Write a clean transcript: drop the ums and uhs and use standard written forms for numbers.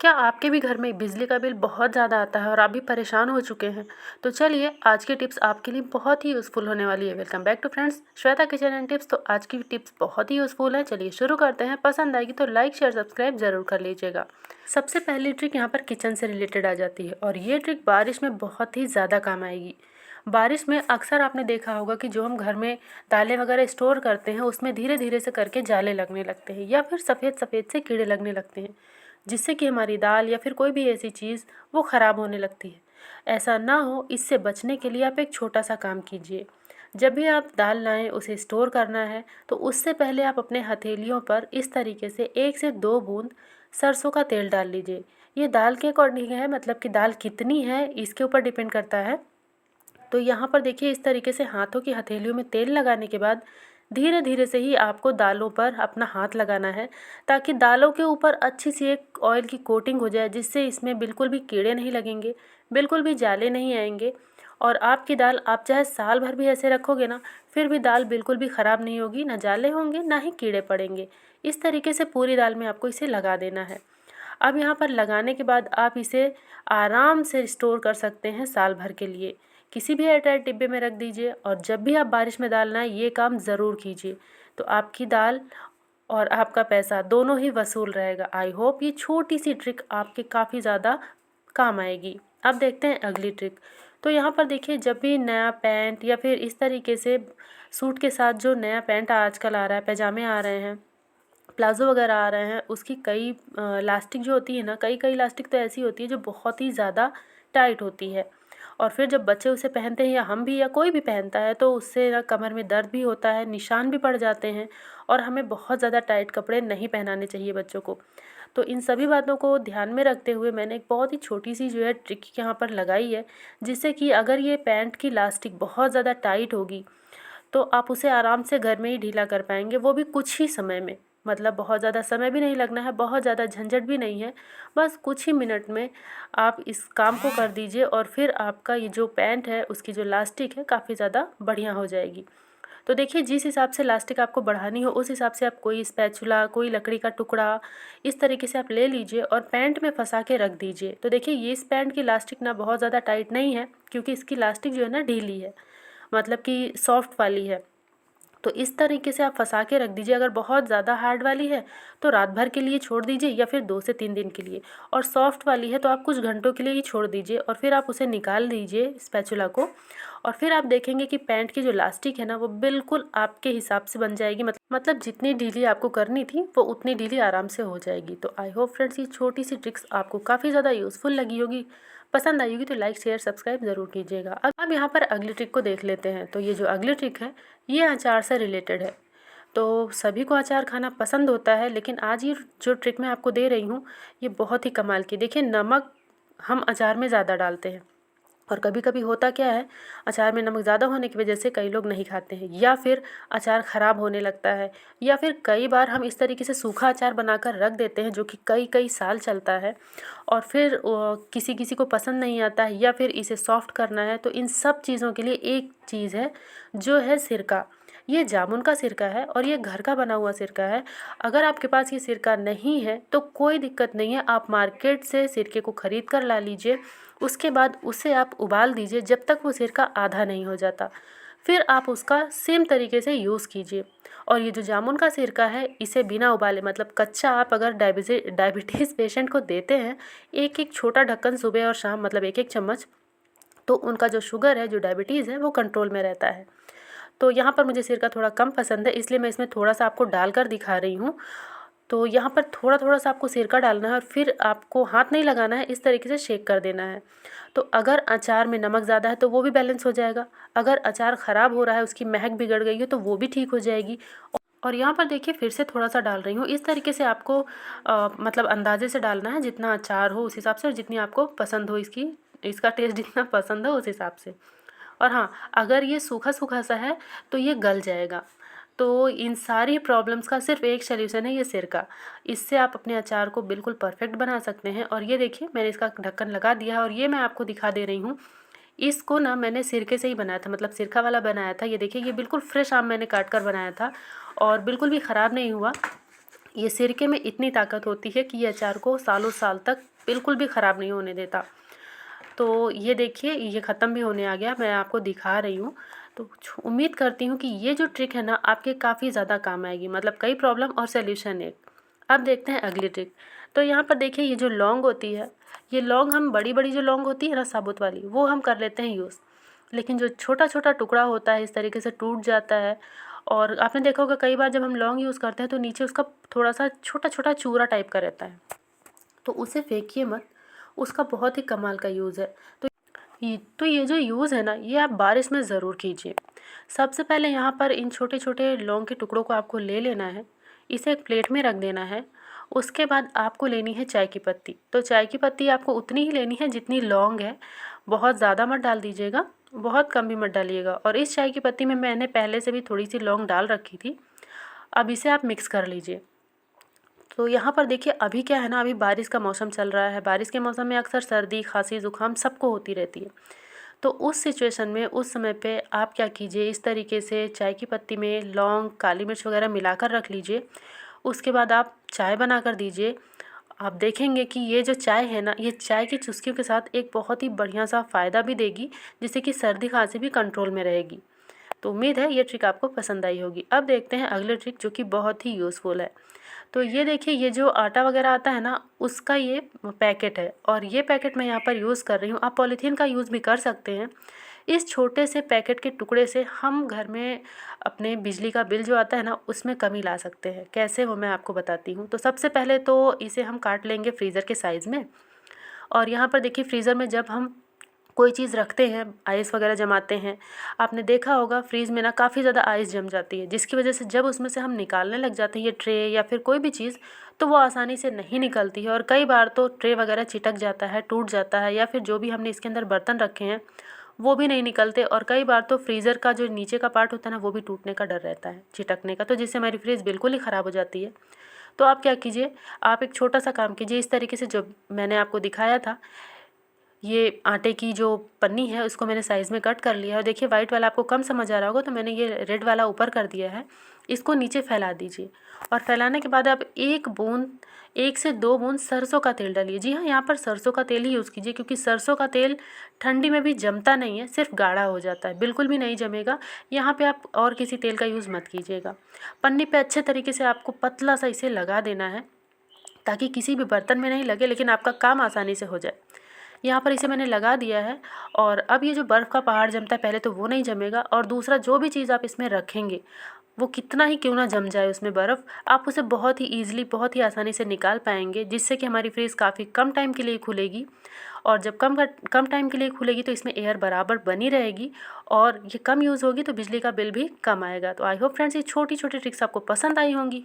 क्या आपके भी घर में बिजली का बिल बहुत ज़्यादा आता है और आप भी परेशान हो चुके हैं? तो चलिए आज की टिप्स आपके लिए बहुत ही यूज़फुल होने वाली है। Welcome back to friends Shweta kitchen and tips. तो आज की टिप्स बहुत ही यूज़फुल है। चलिए शुरू करते हैं। पसंद आएगी तो लाइक शेयर सब्सक्राइब ज़रूर कर लीजिएगा। सबसे पहली ट्रिक यहाँ पर किचन से रिलेटेड आ जाती है और ये ट्रिक बारिश में बहुत ही ज़्यादा काम आएगी। बारिश में अक्सर आपने देखा होगा कि जो हम घर में दालें वगैरह स्टोर करते हैं उसमें धीरे धीरे से करके जाले लगने लगते हैं या फिर सफ़ेद सफ़ेद से कीड़े लगने लगते हैं, जिससे कि हमारी दाल या फिर कोई भी ऐसी चीज़ वो ख़राब होने लगती है। ऐसा ना हो, इससे बचने के लिए आप एक छोटा सा काम कीजिए। जब भी आप दाल लाएं उसे स्टोर करना है तो उससे पहले आप अपने हथेलियों पर इस तरीके से 1 से 2 बूंद सरसों का तेल डाल लीजिए। ये दाल के अकॉर्डिंग है, मतलब कि दाल कितनी है इसके ऊपर डिपेंड करता है। तो यहाँ पर देखिए इस तरीके से हाथों की हथेलियों में तेल लगाने के बाद धीरे धीरे से ही आपको दालों पर अपना हाथ लगाना है, ताकि दालों के ऊपर अच्छी सी एक ऑयल की कोटिंग हो जाए, जिससे इसमें बिल्कुल भी कीड़े नहीं लगेंगे, बिल्कुल भी जाले नहीं आएंगे। और आपकी दाल आप चाहे साल भर भी ऐसे रखोगे ना, फिर भी दाल बिल्कुल भी ख़राब नहीं होगी, ना जाले होंगे ना ही कीड़े पड़ेंगे। इस तरीके से पूरी दाल में आपको इसे लगा देना है। अब यहाँ पर लगाने के बाद आप इसे आराम से स्टोर कर सकते हैं साल भर के लिए। किसी भी एयरटाइट डिब्बे में रख दीजिए और जब भी आप बारिश में दाल लाएं ये काम ज़रूर कीजिए, तो आपकी दाल और आपका पैसा दोनों ही वसूल रहेगा। आई होप ये छोटी सी ट्रिक आपके काफ़ी ज़्यादा काम आएगी। अब देखते हैं अगली ट्रिक। तो यहाँ पर देखिए, जब भी नया पैंट या फिर इस तरीके से सूट के साथ जो नया पैंट आजकल आ रहा है, पैजामे आ रहे हैं, प्लाज़ो वगैरह आ रहे हैं, उसकी कई लास्टिक जो होती है ना, कई कई लास्टिक तो ऐसी होती है जो बहुत ही ज़्यादा टाइट होती है। और फिर जब बच्चे उसे पहनते हैं या हम भी या कोई भी पहनता है तो उससे ना कमर में दर्द भी होता है, निशान भी पड़ जाते हैं। और हमें बहुत ज़्यादा टाइट कपड़े नहीं पहनाने चाहिए बच्चों को। तो इन सभी बातों को ध्यान में रखते हुए मैंने एक बहुत ही छोटी सी जो है ट्रिक यहाँ पर लगाई है, जिससे कि अगर ये पैंट की लास्टिक बहुत ज़्यादा टाइट होगी तो आप उसे आराम से घर में ही ढीला कर पाएंगे, वो भी कुछ ही समय में। मतलब बहुत ज़्यादा समय भी नहीं लगना है, बहुत ज़्यादा झंझट भी नहीं है, बस कुछ ही मिनट में आप इस काम को कर दीजिए और फिर आपका ये जो पैंट है उसकी जो लास्टिक है काफ़ी ज़्यादा बढ़िया हो जाएगी। तो देखिए, जिस हिसाब से लास्टिक आपको बढ़ानी हो उस हिसाब से आप कोई स्पैचुला, कोई लकड़ी का टुकड़ा इस तरीके से आप ले लीजिए और पैंट में फंसा के रख दीजिए। तो देखिए, ये इस पैंट की लास्टिक ना बहुत ज़्यादा टाइट नहीं है, क्योंकि इसकी लास्टिक जो है ना ढीली है, मतलब कि सॉफ्ट वाली है। तो इस तरीके से आप फंसा के रख दीजिए। अगर बहुत ज़्यादा हार्ड वाली है तो रात भर के लिए छोड़ दीजिए या फिर 2 से 3 दिन के लिए, और सॉफ्ट वाली है तो आप कुछ घंटों के लिए ही छोड़ दीजिए और फिर आप उसे निकाल दीजिए स्पैचुला को। और फिर आप देखेंगे कि पैंट की जो लास्टिक है ना वो बिल्कुल आपके हिसाब से बन जाएगी। मतलब जितनी ढीली आपको करनी थी वो उतनी ढीली आराम से हो जाएगी। तो आई होप फ्रेंड्स ये छोटी सी ट्रिक्स आपको काफ़ी ज़्यादा यूज़फुल लगी होगी। पसंद आई होगी तो लाइक शेयर सब्सक्राइब ज़रूर कीजिएगा। अब यहाँ पर अगली ट्रिक को देख लेते हैं। तो ये जो अगली ट्रिक है ये अचार से रिलेटेड है। तो सभी को अचार खाना पसंद होता है, लेकिन आज ये जो ट्रिक मैं आपको दे रही हूँ ये बहुत ही कमाल की। देखिए, नमक हम अचार में ज़्यादा डालते हैं और कभी कभी होता क्या है, अचार में नमक ज़्यादा होने की वजह से कई लोग नहीं खाते हैं या फिर अचार ख़राब होने लगता है, या फिर कई बार हम इस तरीके से सूखा अचार बनाकर रख देते हैं जो कि कई कई साल चलता है और फिर किसी किसी को पसंद नहीं आता है या फिर इसे सॉफ्ट करना है। तो इन सब चीज़ों के लिए एक चीज़ है जो है सिरका। ये जामुन का सिरका है और ये घर का बना हुआ सिरका है। अगर आपके पास ये सिरका नहीं है तो कोई दिक्कत नहीं है, आप मार्केट से सिरके को ख़रीद कर ला लीजिए। उसके बाद उसे आप उबाल दीजिए जब तक वो सिरका आधा नहीं हो जाता, फिर आप उसका सेम तरीके से यूज़ कीजिए। और ये जो जामुन का सिरका है इसे बिना उबाले, मतलब कच्चा, आप अगर डायबिटीज़ पेशेंट को देते हैं एक एक छोटा ढक्कन सुबह और शाम, मतलब एक एक चम्मच, तो उनका जो शुगर है, जो डायबिटीज़ है, वो कंट्रोल में रहता है। तो यहाँ पर मुझे सिरका थोड़ा कम पसंद है, इसलिए मैं इसमें थोड़ा सा आपको डालकर दिखा रही हूँ। तो यहाँ पर थोड़ा थोड़ा सा आपको सिरका डालना है और फिर आपको हाथ नहीं लगाना है, इस तरीके से शेक कर देना है। तो अगर अचार में नमक ज़्यादा है तो वो भी बैलेंस हो जाएगा, अगर अचार ख़राब हो रहा है, उसकी महक बिगड़ गई है, तो वो भी ठीक हो जाएगी। और यहाँ पर देखिए फिर से थोड़ा सा डाल रही हूँ। इस तरीके से आपको मतलब अंदाजे से डालना है, जितना अचार हो उस हिसाब से और जितनी आपको पसंद हो, इसका टेस्ट जितना पसंद हो उस हिसाब से। और हाँ, अगर ये सूखा सूखा सा है तो ये गल जाएगा। तो इन सारी प्रॉब्लम्स का सिर्फ एक सल्यूशन है, ये सिरका। इससे आप अपने अचार को बिल्कुल परफेक्ट बना सकते हैं। और ये देखिए मैंने इसका ढक्कन लगा दिया है और ये मैं आपको दिखा दे रही हूँ। इसको ना मैंने सिरके से ही बनाया था, मतलब सिरका वाला बनाया था। ये देखिए, ये बिल्कुल फ्रेश आम मैंने काट कर बनाया था और बिल्कुल भी ख़राब नहीं हुआ। ये सिरके में इतनी ताकत होती है कि ये अचार को सालों साल तक बिल्कुल भी ख़राब नहीं होने देता। तो ये देखिए, ये ख़त्म भी होने आ गया, मैं आपको दिखा रही हूँ। तो उम्मीद करती हूँ कि ये जो ट्रिक है ना आपके काफ़ी ज़्यादा काम आएगी, मतलब कई प्रॉब्लम और सॉल्यूशन एक। अब देखते हैं अगली ट्रिक। तो यहाँ पर देखिए, ये जो लौंग होती है, ये लौंग हम बड़ी-बड़ी जो लौंग होती है ना साबुत वाली, वो हम कर लेते हैं यूज़। लेकिन जो छोटा-छोटा टुकड़ा होता है इस तरीके से टूट जाता है, और आपने देखा होगा कई बार जब हम लौंग यूज़ करते हैं तो नीचे उसका थोड़ा-सा छोटा-छोटा चूरा टाइप का रहता है, तो उसे फेंकिए मत, उसका बहुत ही कमाल का यूज़ है। तो ये जो यूज़ है ना, ये आप बारिश में ज़रूर कीजिए। सबसे पहले यहाँ पर इन छोटे-छोटे लौंग के टुकड़ों को आपको ले लेना है, इसे एक प्लेट में रख देना है। उसके बाद आपको लेनी है चाय की पत्ती। तो चाय की पत्ती आपको उतनी ही लेनी है जितनी लौंग है, बहुत ज़्यादा मत डाल दीजिएगा, बहुत कम भी मत डालिएगा। और इस चाय की पत्ती में मैंने पहले से भी थोड़ी-सी लौंग डाल रखी थी। अब इसे आप मिक्स कर लीजिए। तो यहाँ पर देखिए, अभी क्या है ना, अभी बारिश का मौसम चल रहा है। बारिश के मौसम में अक्सर सर्दी, खाँसी, ज़ुकाम सबको होती रहती है। तो उस सिचुएशन में, उस समय पे आप क्या कीजिए, इस तरीके से चाय की पत्ती में लौंग, काली मिर्च वगैरह मिलाकर रख लीजिए। उसके बाद आप चाय बनाकर दीजिए। आप देखेंगे कि ये जो चाय है ना, ये चाय की चुस्कियों के साथ एक बहुत ही बढ़िया सा फ़ायदा भी देगी, जिससे कि सर्दी खाँसी भी कंट्रोल में रहेगी। तो उम्मीद है ये ट्रिक आपको पसंद आई होगी। अब देखते हैं अगले ट्रिक, जो कि बहुत ही यूज़फुल है। तो ये देखिए, ये जो आटा वगैरह आता है ना, उसका ये पैकेट है, और ये पैकेट मैं यहाँ पर यूज़ कर रही हूँ। आप पॉलीथीन का यूज़ भी कर सकते हैं। इस छोटे से पैकेट के टुकड़े से हम घर में अपने बिजली का बिल जो आता है ना, उसमें कमी ला सकते हैं। कैसे, वो मैं आपको बताती हूँ। तो सबसे पहले तो इसे हम काट लेंगे फ्रीज़र के साइज़ में। और यहाँ पर देखिए, फ्रीज़र में जब हम कोई चीज़ रखते हैं, आइस वगैरह जमाते हैं, आपने देखा होगा फ्रीज़ में ना काफ़ी ज़्यादा आइस जम जाती है, जिसकी वजह से जब उसमें से हम निकालने लग जाते हैं ये ट्रे या फिर कोई भी चीज़, तो वो आसानी से नहीं निकलती है, और कई बार तो ट्रे वगैरह चिटक जाता है, टूट जाता है, या फिर जो भी हमने इसके अंदर बर्तन रखे हैं वो भी नहीं निकलते, और कई बार तो फ्रीज़र का जो नीचे का पार्ट होता है ना, वो भी टूटने का डर रहता है, चिटकने का, तो जिससे हमारी फ्रिज बिल्कुल ही ख़राब हो जाती है। तो आप क्या कीजिए, आप एक छोटा सा काम कीजिए, इस तरीके से जो मैंने आपको दिखाया था, ये आटे की जो पन्नी है उसको मैंने साइज़ में कट कर लिया है। और देखिए, वाइट वाला आपको कम समझ आ रहा होगा, तो मैंने ये रेड वाला ऊपर कर दिया है। इसको नीचे फैला दीजिए, और फैलाने के बाद आप 1 से 2 बूंद सरसों का तेल डालिए। जी हाँ, यहाँ पर सरसों का तेल ही यूज़ कीजिए, क्योंकि सरसों का तेल ठंडी में भी जमता नहीं है, सिर्फ गाढ़ा हो जाता है, बिल्कुल भी नहीं जमेगा। यहाँ पे आप और किसी तेल का यूज़ मत कीजिएगा। पन्नी पे अच्छे तरीके से आपको पतला सा इसे लगा देना है, ताकि किसी भी बर्तन में नहीं लगे, लेकिन आपका काम आसानी से हो जाए। यहाँ पर इसे मैंने लगा दिया है। और अब ये जो बर्फ़ का पहाड़ जमता है, पहले तो वो नहीं जमेगा, और दूसरा जो भी चीज़ आप इसमें रखेंगे, वो कितना ही क्यों ना जम जाए उसमें बर्फ़, आप उसे बहुत ही ईज़िली, बहुत ही आसानी से निकाल पाएँगे, जिससे कि हमारी फ्रिज काफ़ी कम टाइम के लिए खुलेगी। और जब कम टाइम के लिए खुलेगी तो इसमें एयर बराबर बनी रहेगी, और ये कम यूज़ होगी तो बिजली का बिल भी कम आएगा। तो आई होप फ्रेंड्स, ये छोटी-छोटी ट्रिक्स आपको पसंद आई होंगी।